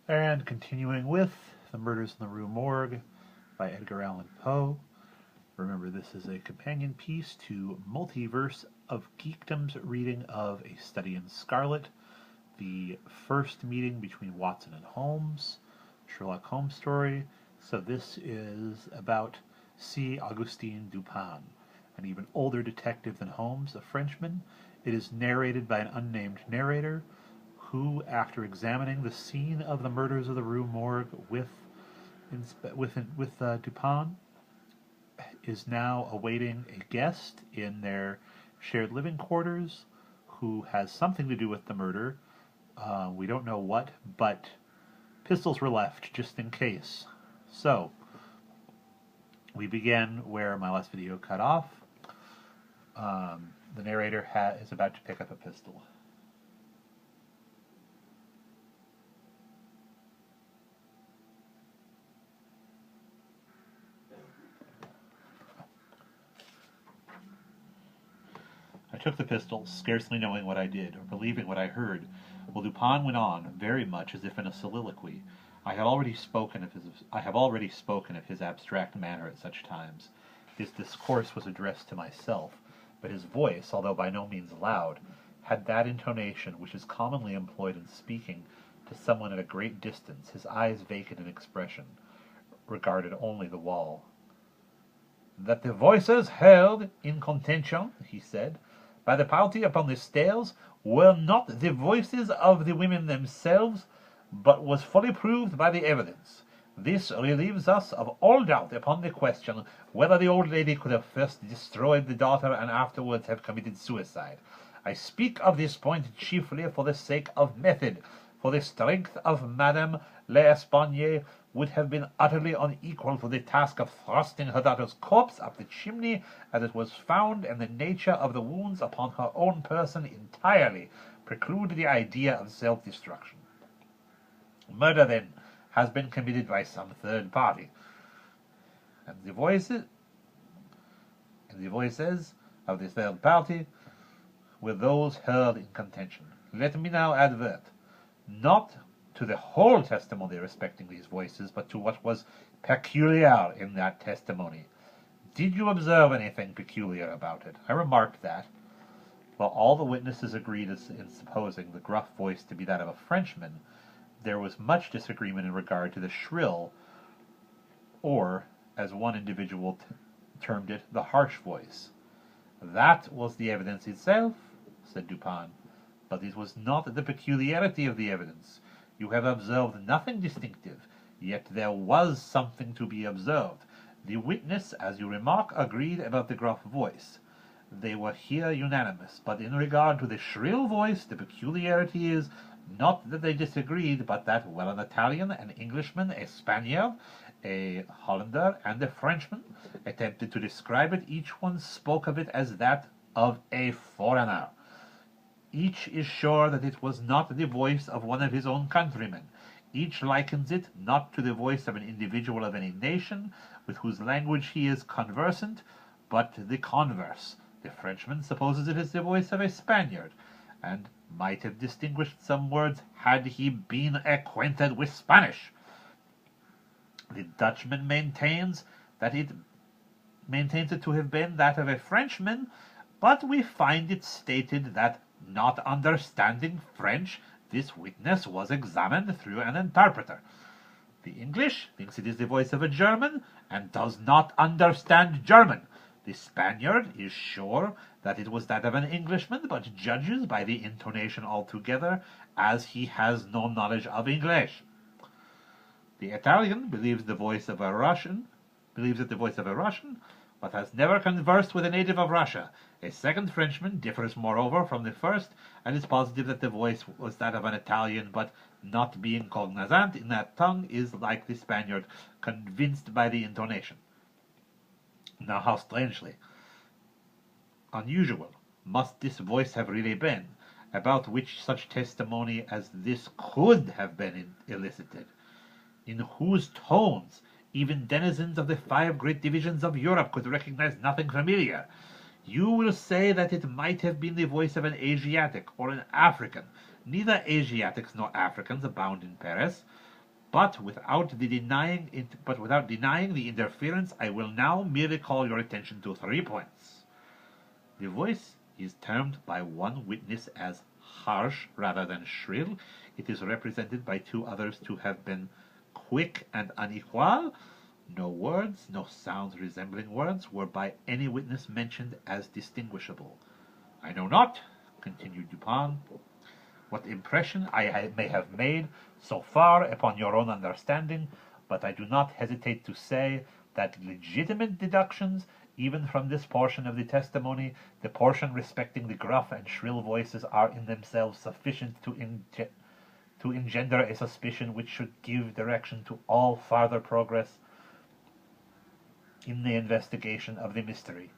And continuing with The Murders in the Rue Morgue by Edgar Allan Poe. Remember, this is a companion piece to Multiverse of Geekdom's reading of A Study in Scarlet, the first meeting between Watson and Holmes, Sherlock Holmes story. So this is about C. Augustin Dupin, an even older detective than Holmes, a Frenchman. It is narrated by an unnamed narrator who, after examining the scene of the murders of the Rue Morgue with Dupin, is now awaiting a guest in their shared living quarters who has something to do with the murder. We don't know what, but pistols were left just in case. So, we begin where my last video cut off. The narrator is about to pick up a pistol. I took the pistol, scarcely knowing what I did, or believing what I heard, while Dupin went on, very much as if in a soliloquy. I have already spoken of his abstract manner at such times. His discourse was addressed to myself, but his voice, although by no means loud, had that intonation which is commonly employed in speaking to someone at a great distance, his eyes vacant in expression, regarded only the wall. "That the voices heard in contention," he said, "by the party upon the stairs were not the voices of the women themselves, but was fully proved by the evidence. This relieves us of all doubt upon the question whether the old lady could have first destroyed the daughter and afterwards have committed suicide. I speak of this point chiefly for the sake of method, for the strength of Madame l'Espargnier would have been utterly unequal to the task of thrusting her daughter's corpse up the chimney as it was found, and the nature of the wounds upon her own person entirely preclude the idea of self-destruction. Murder, then, has been committed by some third party, and the voices of the third party were those heard in contention. Let me now advert, not to the whole testimony respecting these voices, but to what was peculiar in that testimony. Did you observe anything peculiar about it? I remarked that, while all the witnesses agreed in supposing the gruff voice to be that of a Frenchman, there was much disagreement in regard to the shrill, or, as one individual termed it, the harsh voice. That was the evidence itself, said Dupin, but it was not the peculiarity of the evidence. You have observed nothing distinctive, yet there was something to be observed. The witness, as you remark, agreed about the gruff voice. They were here unanimous, but in regard to the shrill voice, the peculiarity is, not that they disagreed, but that, while an Italian, an Englishman, a Spaniard, a Hollander, and a Frenchman attempted to describe it, each one spoke of it as that of a foreigner. Each is sure that it was not the voice of one of his own countrymen. Each likens it not to the voice of an individual of any nation with whose language he is conversant, but the converse. The Frenchman supposes it is the voice of a Spaniard, and might have distinguished some words had he been acquainted with Spanish. The Dutchman maintains it to have been that of a Frenchman, but we find it stated that, not understanding French, this witness was examined through an interpreter. The English thinks it is the voice of a German, and does not understand German. The Spaniard is sure that it was that of an Englishman, but judges by the intonation altogether, as he has no knowledge of English. The Italian believes it the voice of a Russian, but has never conversed with a native of Russia. A second Frenchman differs, moreover, from the first, and is positive that the voice was that of an Italian, but, not being cognizant in that tongue, is, like the Spaniard, convinced by the intonation. Now how strangely unusual must this voice have really been, about which such testimony as this could have been elicited, in whose tones even denizens of the 5 great divisions of Europe could recognize nothing familiar. You will say that it might have been the voice of an Asiatic or an African. Neither Asiatics nor Africans abound in Paris. But without denying the interference, I will now merely call your attention to 3 points. The voice is termed by one witness as harsh rather than shrill. It is represented by 2 others to have been quick and unequal. No words, no sounds resembling words, were by any witness mentioned as distinguishable. I know not, continued Dupin, what impression I may have made so far upon your own understanding, but I do not hesitate to say that legitimate deductions, even from this portion of the testimony, the portion respecting the gruff and shrill voices, are in themselves sufficient to engender a suspicion which should give direction to all farther progress in the investigation of the mystery.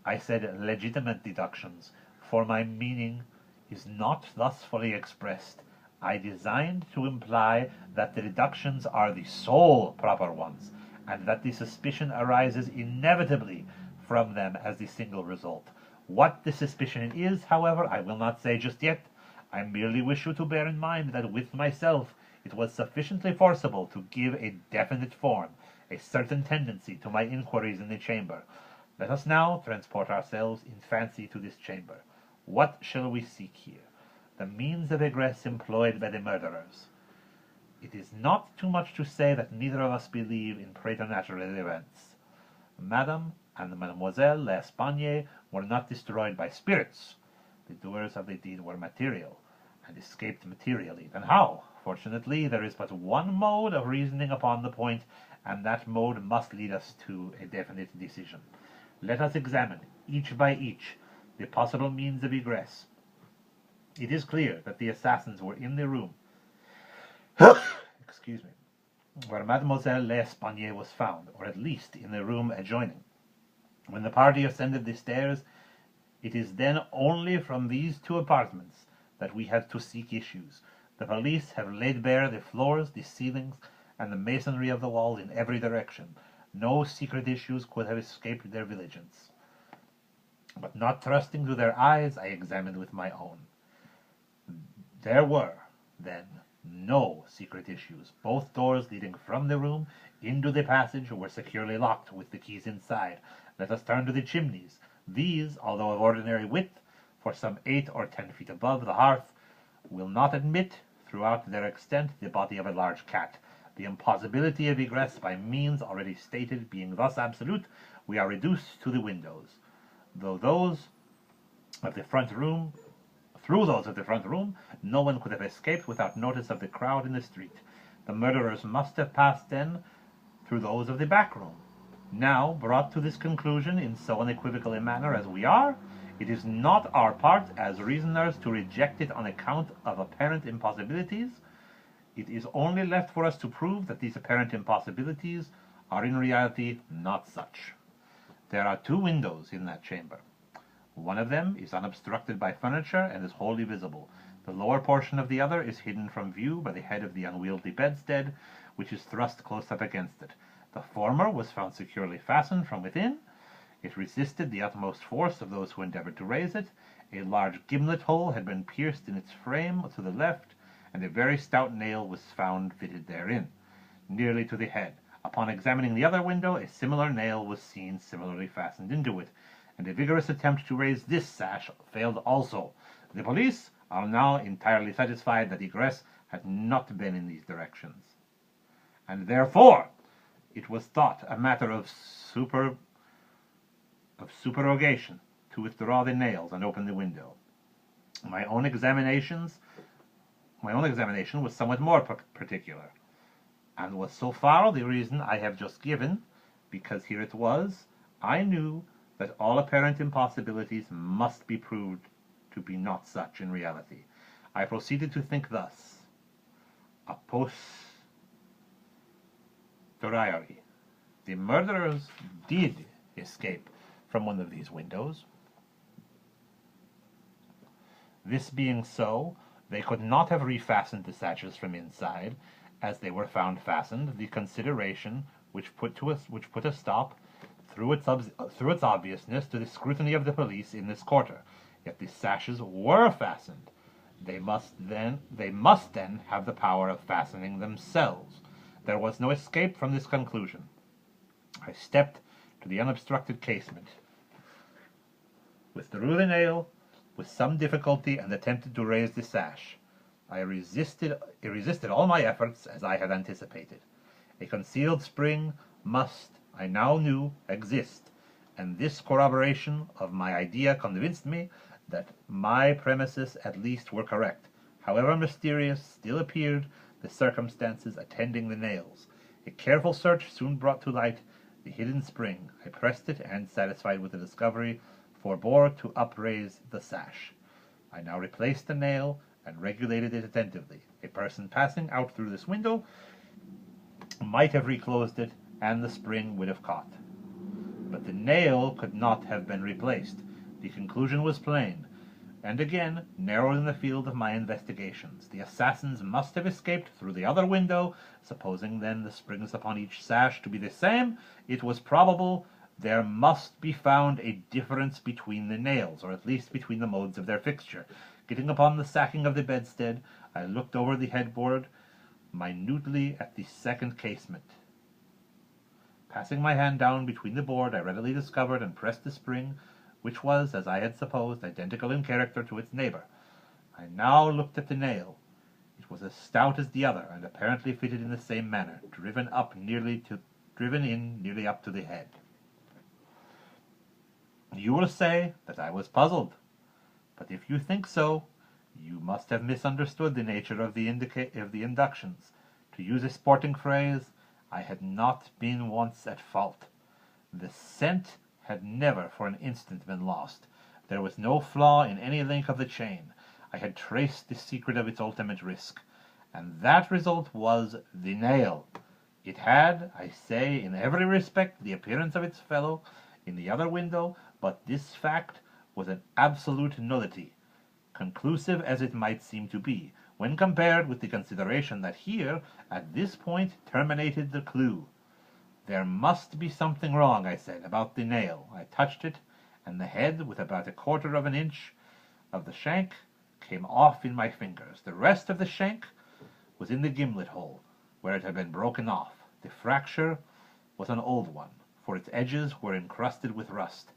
I said legitimate deductions, for my meaning is not thus fully expressed. I designed to imply that the deductions are the sole proper ones, and that the suspicion arises inevitably from them as the single result. What the suspicion is, however, I will not say just yet. I merely wish you to bear in mind that with myself it was sufficiently forcible to give a definite form, a certain tendency to my inquiries in the chamber. Let us now transport ourselves in fancy to this chamber. What shall we seek here? The means of egress employed by the murderers. It is not too much to say that neither of us believe in preternatural events. Madame and Mademoiselle L'Espagne were not destroyed by spirits. The doers of the deed were material, and escaped materially. Then how? Fortunately, there is but one mode of reasoning upon the point, and that mode must lead us to a definite decision. Let us examine, each by each, the possible means of egress. It is clear that the assassins were in the room excuse me, where Mademoiselle L'Espagne was found, or at least in the room adjoining. When the party ascended the stairs, it is then only from these 2 apartments that we have to seek issues. The police have laid bare the floors, the ceilings, and the masonry of the walls in every direction. No secret issues could have escaped their vigilance. But not trusting to their eyes, I examined with my own. There were, then, no secret issues. Both doors leading from the room into the passage were securely locked with the keys inside. Let us turn to the chimneys. These, although of ordinary width, for some 8 or 10 feet above the hearth, will not admit, throughout their extent, the body of a large cat. The impossibility of egress by means already stated being thus absolute, we are reduced to the windows. Through those of the front room, no one could have escaped without notice of the crowd in the street. The murderers must have passed then through those of the back room. Now, brought to this conclusion in so unequivocal a manner as we are, it is not our part as reasoners to reject it on account of apparent impossibilities. It is only left for us to prove that these apparent impossibilities are in reality not such. There are 2 windows in that chamber. One of them is unobstructed by furniture and is wholly visible. The lower portion of the other is hidden from view by the head of the unwieldy bedstead, which is thrust close up against it. The former was found securely fastened from within. It resisted the utmost force of those who endeavored to raise it. A large gimlet hole had been pierced in its frame to the left, and a very stout nail was found fitted therein, nearly to the head. Upon examining the other window, a similar nail was seen similarly fastened into it, and a vigorous attempt to raise this sash failed also. The police are now entirely satisfied that egress had not been in these directions, and therefore it was thought a matter of supererogation to withdraw the nails and open the window. My own examination was somewhat more particular, and was so far the reason I have just given, because here it was, I knew that all apparent impossibilities must be proved to be not such in reality. I proceeded to think thus: a posteriori, the murderers did escape from one of these windows. This being so, they could not have refastened the sashes from inside, as they were found fastened. The consideration which put a stop, through its obviousness, to the scrutiny of the police in this quarter. Yet the sashes were fastened. They must then have the power of fastening themselves. there was no escape from this conclusion. I stepped to the unobstructed casement, withdrew the nail with some difficulty, and attempted to raise the sash. I resisted all my efforts, as I had anticipated. A concealed spring must, I now knew, exist, and this corroboration of my idea convinced me that my premises at least were correct. However mysterious still appeared the circumstances attending the nails. A careful search soon brought to light the hidden spring. I pressed it, and, satisfied with the discovery, forbore to upraise the sash. I now replaced the nail and regulated it attentively. A person passing out through this window might have reclosed it, and the spring would have caught. But the nail could not have been replaced. The conclusion was plain, and again narrowed in the field of my investigations. The assassins must have escaped through the other window. Supposing then the springs upon each sash to be the same, it was probable there must be found a difference between the nails, or at least between the modes of their fixture. Getting upon the sacking of the bedstead, I looked over the headboard minutely at the second casement. Passing my hand down between the board, I readily discovered and pressed the spring, which was, as I had supposed, identical in character to its neighbor. I now looked at the nail. It was as stout as the other, and apparently fitted in the same manner, driven in nearly up to the head. You will say that I was puzzled, but if you think so, you must have misunderstood the nature of the inductions. To use a sporting phrase, I had not been once at fault. The scent had never for an instant been lost. There was no flaw in any link of the chain. I had traced the secret of its ultimate risk, and that result was the nail. It had, I say, in every respect the appearance of its fellow in the other window, but this fact was an absolute nullity, conclusive as it might seem to be, when compared with the consideration that here, at this point, terminated the clue. There must be something wrong, I said, about the nail. I touched it, and the head, with about 1/4 of an inch of the shank, came off in my fingers. The rest of the shank was in the gimlet hole, where it had been broken off. The fracture was an old one, for its edges were encrusted with rust,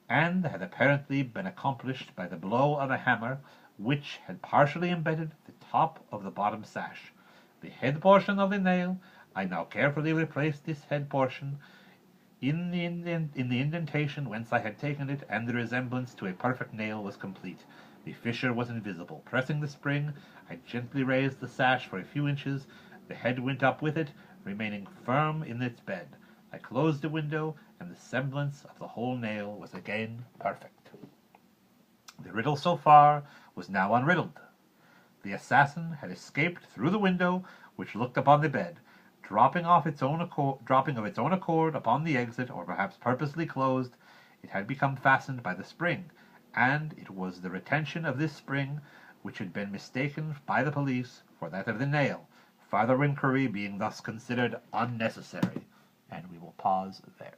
and had apparently been accomplished by the blow of a hammer, which had partially embedded the top of the bottom sash. The head portion of the nail, I now carefully replaced this head portion in the indentation whence I had taken it, and the resemblance to a perfect nail was complete. The fissure was invisible. Pressing the spring, I gently raised the sash for a few inches. The head went up with it, remaining firm in its bed. I closed the window, and the semblance of the whole nail was again perfect. The riddle so far was now unriddled. The assassin had escaped through the window which looked upon the bed, dropping of its own accord upon the exit, or perhaps purposely closed. It had become fastened by the spring, and it was the retention of this spring which had been mistaken by the police for that of the nail, farther inquiry being thus considered unnecessary. And we will pause there.